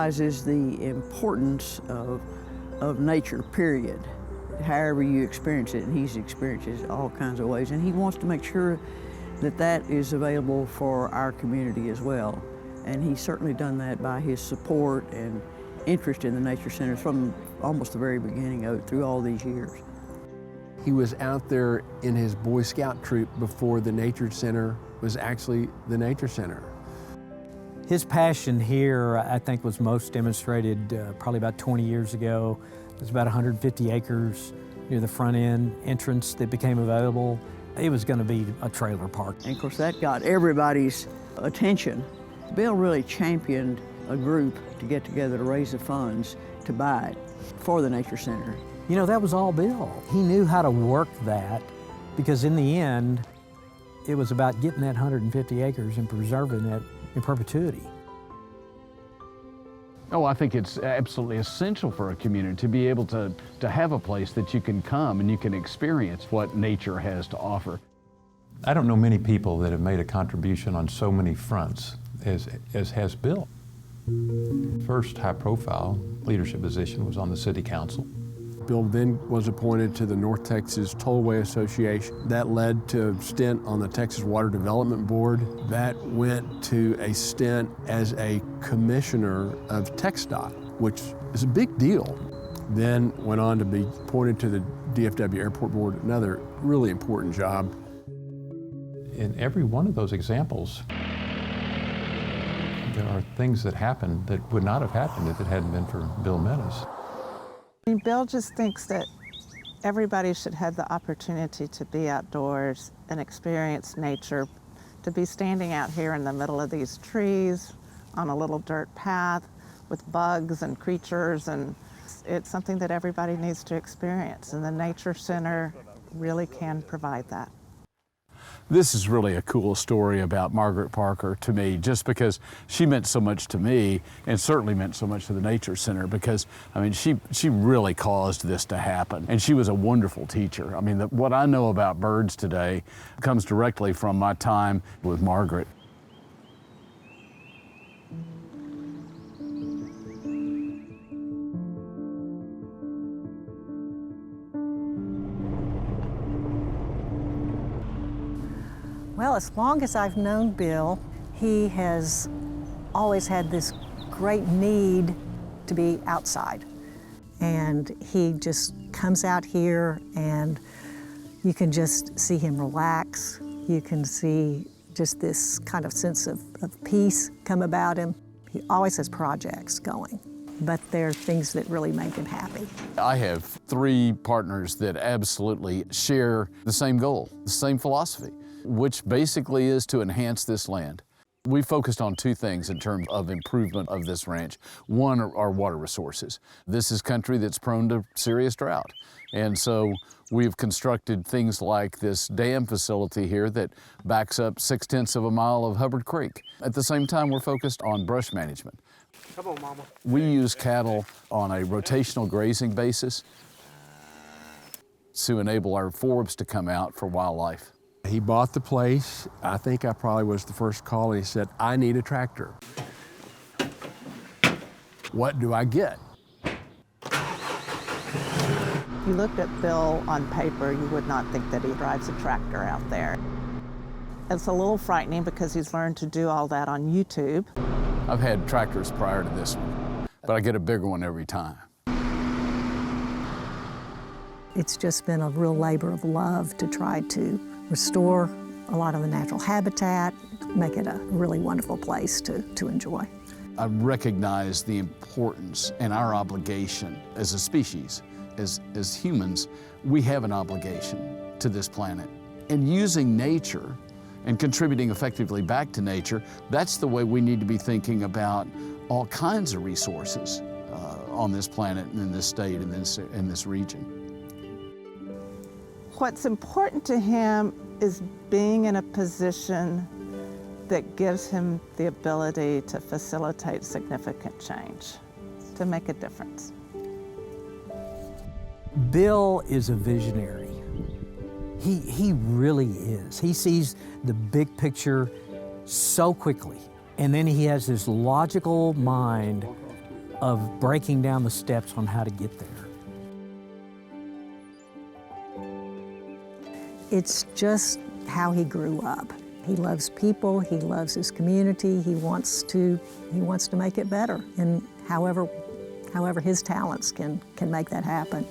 realizes the importance of nature, period. However you experience it, and he's experienced it all kinds of ways, and he wants to make sure that that is available for our community as well. And he's certainly done that by his support and interest in the Nature Center from almost the very beginning of it through all these years. He was out there in his Boy Scout troop before the Nature Center was actually the Nature Center. His passion here, I think, was most demonstrated probably about 20 years ago. It was about 150 acres near the front end entrance that became available. It was going to be a trailer park. And of course that got everybody's attention. Bill really championed a group to get together to raise the funds to buy it for the Nature Center. You know, that was all Bill. He knew how to work that, because in the end, it was about getting that 150 acres and preserving that in perpetuity. Oh, I think it's absolutely essential for a community to be able to have a place that you can come and you can experience what nature has to offer. I don't know many people that have made a contribution on so many fronts as has Bill. First high-profile leadership position was on the City Council. Bill then was appointed to the North Texas Tollway Association. That led to a stint on the Texas Water Development Board. That went to a stint as a commissioner of TxDOT, which is a big deal. Then went on to be appointed to the DFW Airport Board, another really important job. In every one of those examples, there are things that happened that would not have happened if it hadn't been for Bill Meadows. Bill just thinks that everybody should have the opportunity to be outdoors and experience nature, to be standing out here in the middle of these trees on a little dirt path with bugs and creatures, and it's something that everybody needs to experience, and the Nature Center really can provide that. This is really a cool story about Margaret Parker to me, just because she meant so much to me and certainly meant so much to the Nature Center, because, I mean, she really caused this to happen. And she was a wonderful teacher. I mean, what I know about birds today comes directly from my time with Margaret. Well, as long as I've known Bill, he has always had this great need to be outside. And he just comes out here and you can just see him relax. You can see just this kind of sense of peace come about him. He always has projects going, but they're things that really make him happy. I have 3 partners that absolutely share the same goal, the same philosophy, which basically is to enhance this land. We focused on 2 things in terms of improvement of this ranch. One are water resources. This is country that's prone to serious drought. And so we've constructed things like this dam facility here that backs up 6/10 of a mile of Hubbard Creek. At the same time, we're focused on brush management. Come on, Mama. We use cattle on a rotational grazing basis to enable our forbs to come out for wildlife. He bought the place. I think I probably was the first call, and he said, I need a tractor. What do I get? If you looked at Bill on paper, you would not think that he drives a tractor out there. It's a little frightening because he's learned to do all that on YouTube. I've had tractors prior to this one, but I get a bigger one every time. It's just been a real labor of love to try to restore a lot of the natural habitat, make it a really wonderful place to enjoy. I recognize the importance and our obligation as a species, as humans. We have an obligation to this planet. And using nature and contributing effectively back to nature, that's the way we need to be thinking about all kinds of resources on this planet and in this state and in this region. What's important to him is being in a position that gives him the ability to facilitate significant change, to make a difference. Bill is a visionary. He really is. He sees the big picture so quickly. And then he has this logical mind of breaking down the steps on how to get there. It's just how he grew up. He loves people, he loves his community, he wants to make it better, and however his talents can make that happen.